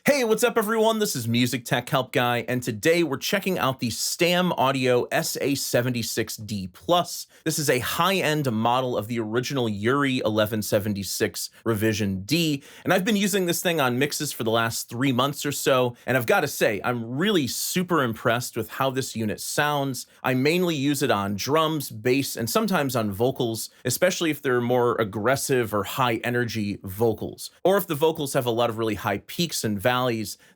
Hey, what's up everyone? This is MusicTechHelpGuy, and today we're checking out the STAM Audio SA-76D Plus. This is a high-end model of the original UREI 1176 Revision D, and I've been using this thing on mixes for the last 3 months or so, and I've got to say, I'm really super impressed with how this unit sounds. I mainly use it on drums, bass, and sometimes on vocals, especially if they're more aggressive or high-energy vocals, or if the vocals have a lot of really high peaks and valleys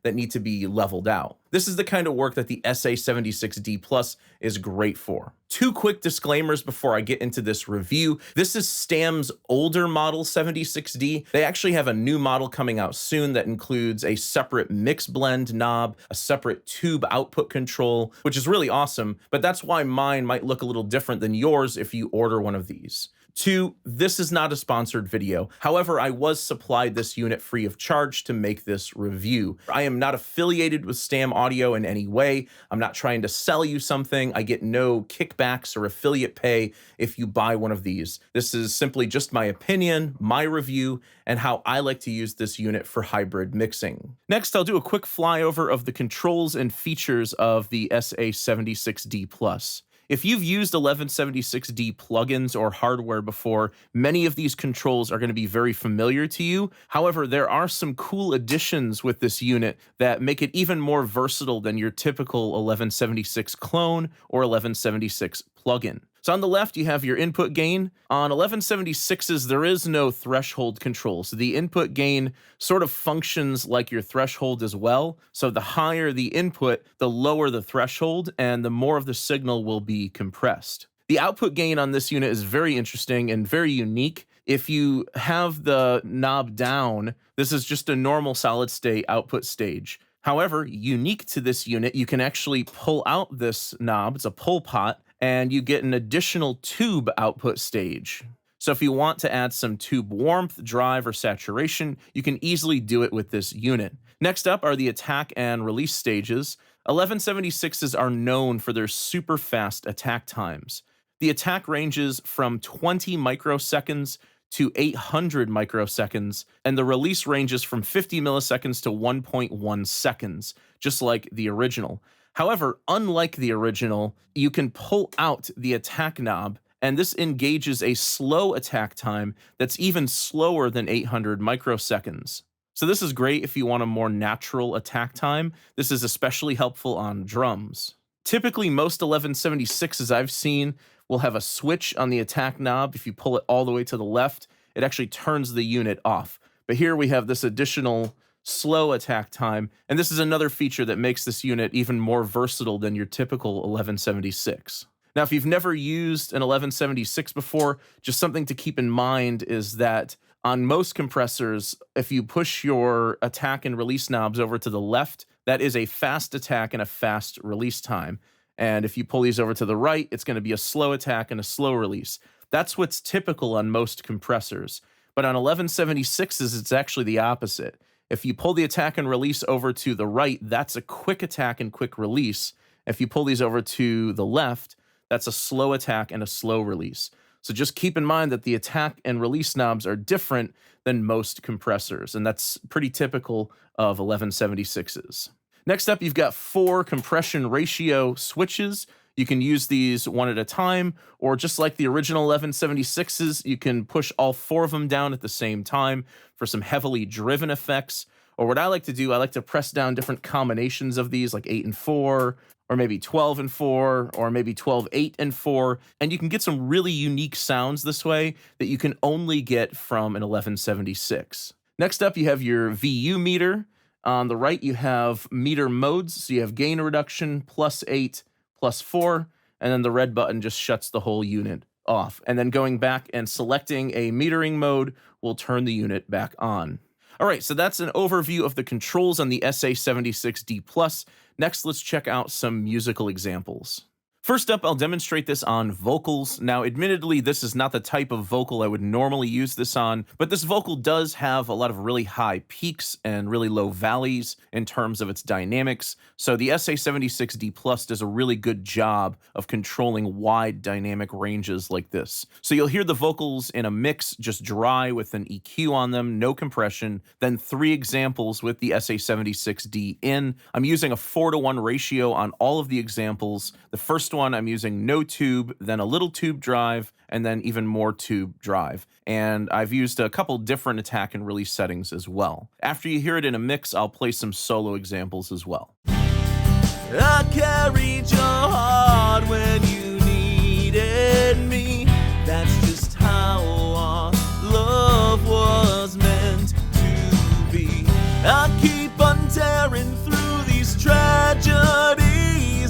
that need to be leveled out. This is the kind of work that the SA-76D Plus is great for. Two quick disclaimers before I get into this review. This is STAM's older model 76D. They actually have a new model coming out soon that includes a separate mix blend knob, a separate tube output control, which is really awesome, but that's why mine might look a little different than yours if you order one of these. Two, this is not a sponsored video. However, I was supplied this unit free of charge to make this review. I am not affiliated with STAM Audio in any way. I'm not trying to sell you something. I get no kickbacks or affiliate pay if you buy one of these. This is simply just my opinion, my review, and how I like to use this unit for hybrid mixing. Next, I'll do a quick flyover of the controls and features of the SA-76D Plus. If you've used 1176D plugins or hardware before, many of these controls are going to be very familiar to you. However, there are some cool additions with this unit that make it even more versatile than your typical 1176 clone or 1176 plugin. So on the left, you have your input gain. On 1176s, there is no threshold control. So the input gain sort of functions like your threshold as well. So the higher the input, the lower the threshold, and the more of the signal will be compressed. The output gain on this unit is very interesting and very unique. If you have the knob down, this is just a normal solid state output stage. However, unique to this unit, you can actually pull out this knob. It's a pull pot, and you get an additional tube output stage. So if you want to add some tube warmth, drive, or saturation, you can easily do it with this unit. Next up are the attack and release stages. 1176s are known for their super fast attack times. The attack ranges from 20 microseconds to 800 microseconds, and the release ranges from 50 milliseconds to 1.1 seconds, just like the original. However, unlike the original, you can pull out the attack knob, and this engages a slow attack time that's even slower than 800 microseconds. So this is great if you want a more natural attack time. This is especially helpful on drums. Typically, most 1176s I've seen will have a switch on the attack knob. If you pull it all the way to the left, it actually turns the unit off. But here we have this additional slow attack time, and this is another feature that makes this unit even more versatile than your typical 1176. Now, if you've never used an 1176 before, just something to keep in mind is that on most compressors, if you push your attack and release knobs over to the left, that is a fast attack and a fast release time. And if you pull these over to the right, it's going to be a slow attack and a slow release. That's what's typical on most compressors. But on 1176s, it's actually the opposite. If you pull the attack and release over to the right, that's a quick attack and quick release. If you pull these over to the left, that's a slow attack and a slow release. So just keep in mind that the attack and release knobs are different than most compressors, and that's pretty typical of 1176s. Next up, you've got 4 compression ratio switches. You can use these one at a time, or just like the original 1176s, you can push all 4 of them down at the same time for some heavily driven effects. Or what I like to do, I like to press down different combinations of these, like 8 and 4, or maybe 12 and 4, or maybe 12, 8 and 4. And you can get some really unique sounds this way that you can only get from an 1176. Next up, you have your VU meter. On the right, you have meter modes. So you have gain reduction, +8, +4, and then the red button just shuts the whole unit off. And then going back and selecting a metering mode will turn the unit back on. All right, so that's an overview of the controls on the SA-76D Plus. Next, let's check out some musical examples. First up, I'll demonstrate this on vocals. Now, admittedly, this is not the type of vocal I would normally use this on, but this vocal does have a lot of really high peaks and really low valleys in terms of its dynamics, so the SA-76D Plus does a really good job of controlling wide dynamic ranges like this. So you'll hear the vocals in a mix, just dry with an EQ on them, no compression, then 3 examples with the SA-76D in. I'm using a 4:1 ratio on all of the examples. The first one I'm using no tube, then a little tube drive, and then even more tube drive. And I've used a couple different attack and release settings as well. After you hear it in a mix, I'll play some solo examples as well. I carried your heart when you needed me. That's just how our love was meant to be. I keep on tearing through these tragedies.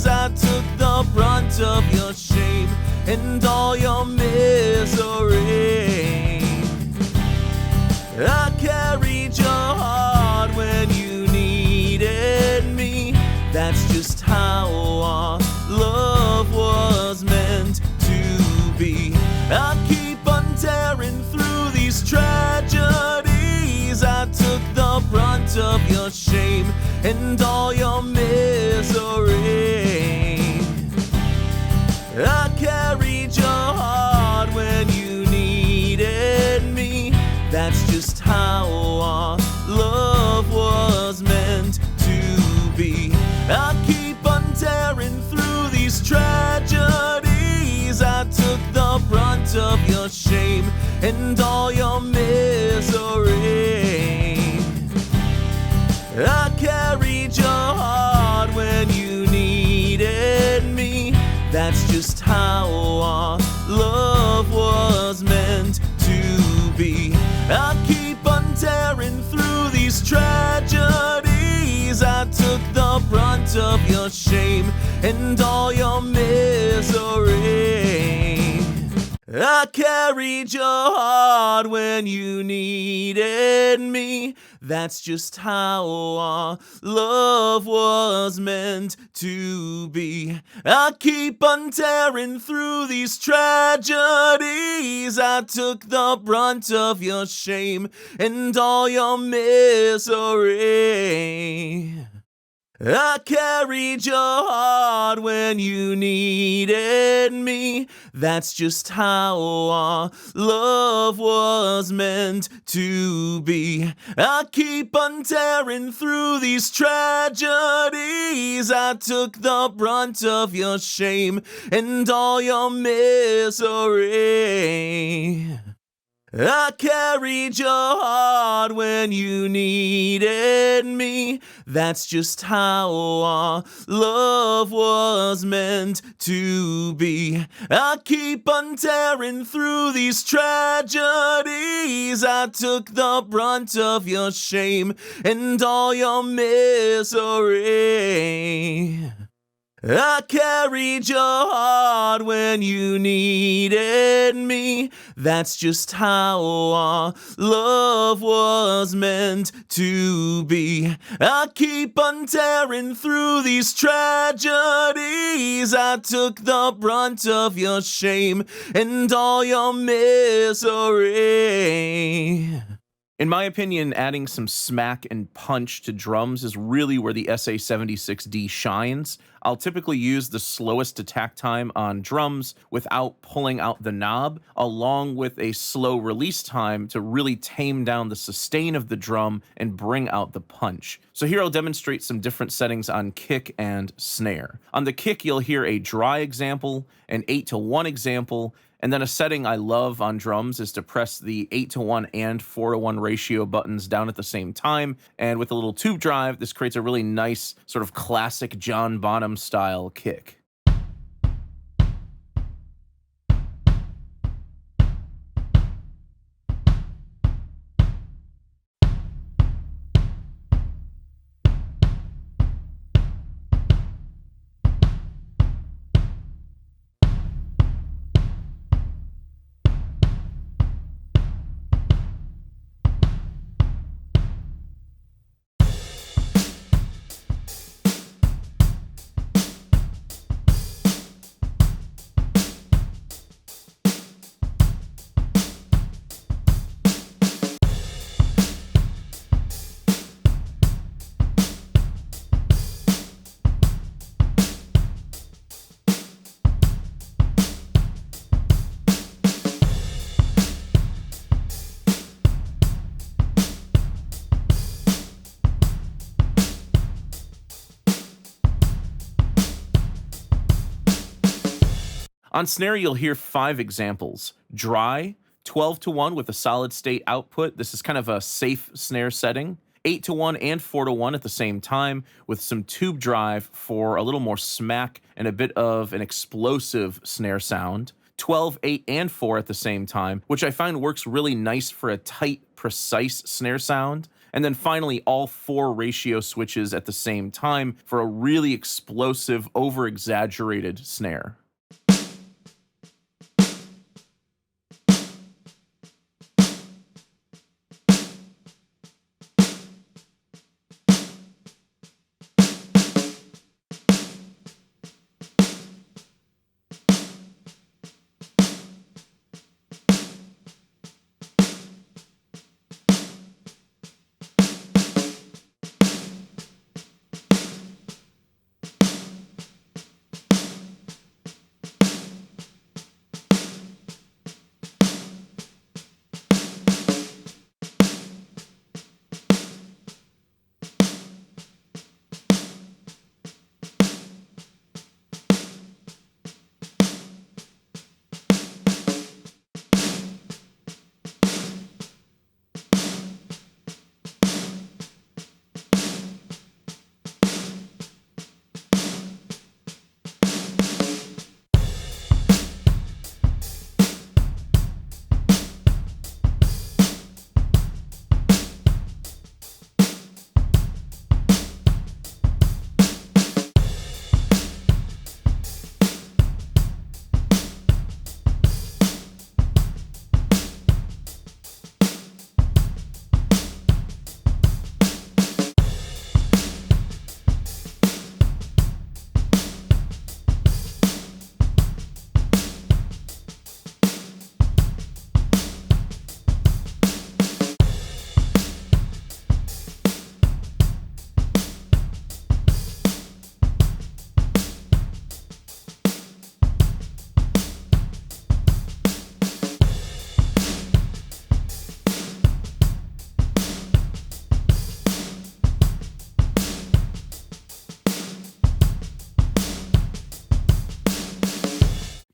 I took the brunt of your shame and all your misery. I carried your heart when you needed me. That's just how our love was meant to be. I keep on tearing through these tragedies. I took the brunt of your shame and all your misery. I carried your heart when you needed me. That's just how our love was meant to be. I keep on tearing through these tragedies. I took the brunt of your shame and all your misery. I carried your heart when you needed me. That's just how our love was meant to be. I keep on tearing through these tragedies. I took the brunt of your shame and all your misery. I carried your heart when you needed me. That's just how our love was meant to be. I keep on tearing through these tragedies. I took the brunt of your shame and all your misery. I carried your heart when you needed me. That's just how our love was meant to be. I keep on tearing through these tragedies. I took the brunt of your shame and all your misery. I carried your heart when you needed me. That's just how our love was meant to be. I keep on tearing through these tragedies. I took the brunt of your shame and all your misery. I carried your heart when you needed me. That's just how our love was meant to be. I keep on tearing through these tragedies. I took the brunt of your shame and all your misery. In my opinion, adding some smack and punch to drums is really where the SA-76D shines. I'll typically use the slowest attack time on drums without pulling out the knob, along with a slow release time to really tame down the sustain of the drum and bring out the punch. So here I'll demonstrate some different settings on kick and snare. On the kick, you'll hear a dry example, an 8:1 example, and then a setting I love on drums is to press the 8:1 and 4:1 ratio buttons down at the same time. And with a little tube drive, this creates a really nice sort of classic John Bonham style kick. On snare, you'll hear 5 examples. Dry, 12-to-1 with a solid state output. This is kind of a safe snare setting. 8-to-1 and 4-to-1 at the same time with some tube drive for a little more smack and a bit of an explosive snare sound. 12, 8, and 4 at the same time, which I find works really nice for a tight, precise snare sound. And then finally, all 4 ratio switches at the same time for a really explosive, over-exaggerated snare.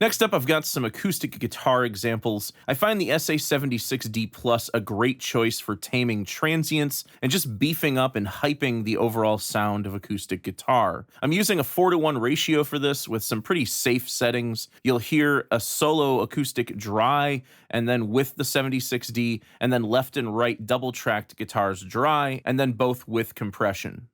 Next up, I've got some acoustic guitar examples. I find the SA-76D Plus a great choice for taming transients and just beefing up and hyping the overall sound of acoustic guitar. I'm using a 4-to-1 ratio for this with some pretty safe settings. You'll hear a solo acoustic dry, and then with the 76D, and then left and right double-tracked guitars dry, and then both with compression.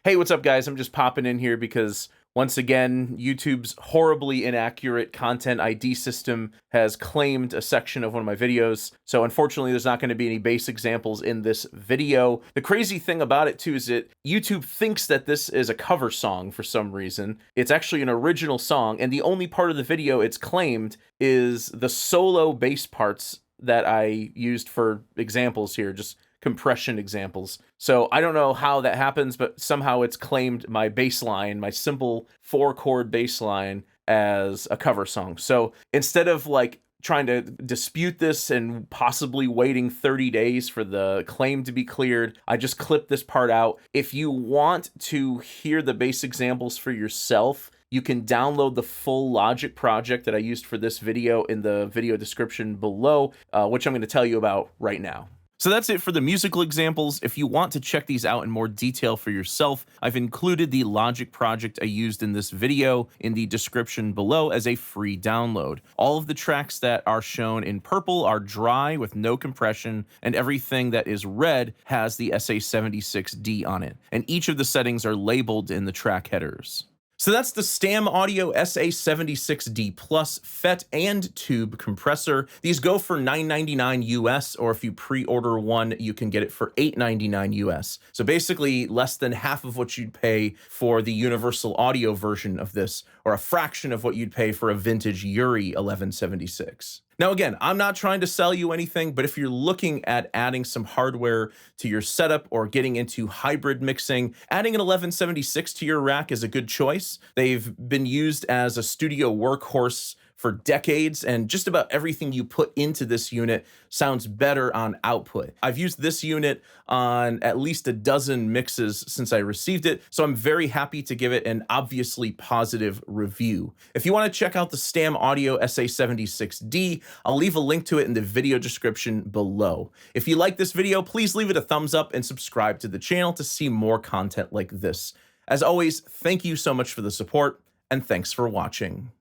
Hey, what's up, guys? I'm just popping in here because Once again, YouTube's horribly inaccurate content ID system has claimed a section of one of my videos, so unfortunately there's not going to be any bass examples in this video. The crazy thing about it too is that YouTube thinks that this is a cover song for some reason. It's actually an original song, and the only part of the video it's claimed is the solo bass parts that I used for examples here, just compression examples. So I don't know how that happens, but somehow it's claimed my bass line, my simple 4-chord bass line, as a cover song. So instead of like trying to dispute this and possibly waiting 30 days for the claim to be cleared, I just clipped this part out. If you want to hear the bass examples for yourself, you can download the full Logic project that I used for this video in the video description below, which I'm going to tell you about right now. So that's it for the musical examples. If you want to check these out in more detail for yourself, I've included the Logic project I used in this video in the description below as a free download. All of the tracks that are shown in purple are dry with no compression, and everything that is red has the SA-76D on it. And each of the settings are labeled in the track headers. So that's the STAM Audio SA-76D Plus FET and tube compressor. These go for $9.99 US, or if you pre-order one, you can get it for $8.99 US. So basically less than half of what you'd pay for the universal audio version of this, or a fraction of what you'd pay for a vintage UREI 1176. Now again, I'm not trying to sell you anything, but if you're looking at adding some hardware to your setup or getting into hybrid mixing, adding an 1176 to your rack is a good choice. They've been used as a studio workhorse for decades, and just about everything you put into this unit sounds better on output. I've used this unit on at least a dozen mixes since I received it, so I'm very happy to give it an obviously positive review. If you want to check out the STAM Audio SA-76D, I'll leave a link to it in the video description below. If you like this video, please leave it a thumbs up and subscribe to the channel to see more content like this. As always, thank you so much for the support, and thanks for watching.